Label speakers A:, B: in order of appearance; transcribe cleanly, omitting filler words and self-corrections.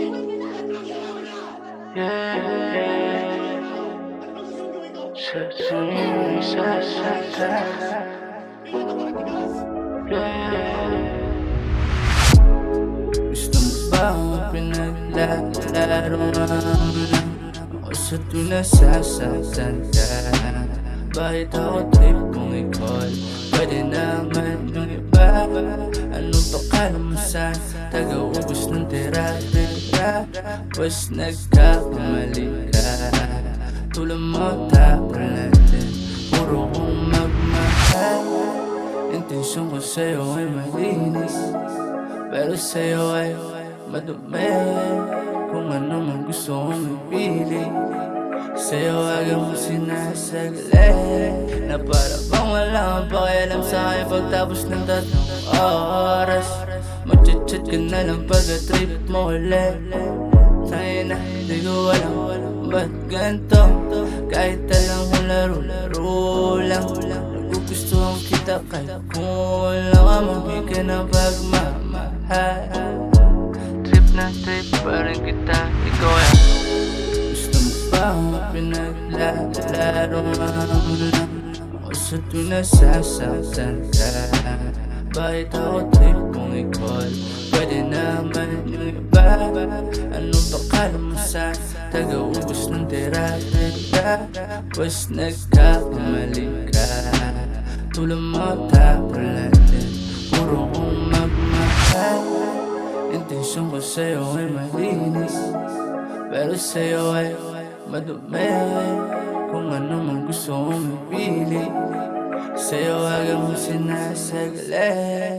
A: Gusto mo ba ang pinaglalaro namin? Ako sa tuwing nasasaktan ka. Bakit ako trip kung ikaw pwede naman yung iba? Anong pakala mo sa taga-ubos ng tira-tira? Pues nagkakamali ka. Tulad mo tapos natin puro kong magmahal. Intensyon ko sa'yo ay malinis, pero sa'yo ay madumi. Kung ano man gusto kong ipili, sa'yo agad mo sinasagli. Na para bang wala kang pakialam sa'kin pagtapos ng 3 oras. Mag-chat-chat ka na lang pagka-trip mo ulit. Sa'yo na di ko alam ba't ganito. Kahit alam kong laro-laro lang, nagugustuhan kita kahit kung wala ka mabigyan ka ng pagmamahal. Trip na trip pa rin kita, ikaw yan. Gusto mo ba ang pinaglalaro namin? Ako sa tuwing nasasaktan ka. Bakit ako trip kung ikaw pwede naman yung iba? Anong pakala mo sa taga-ubos ng tira-tira? Pues nagkakamali ka. Tulad mo tapos natin puro kong magmahal. Intensyon ko sa'yo ay malinis, pero sa'yo ay madumi. Kung ano man gusto kong ipili, sa'yo agad mo sinasagli.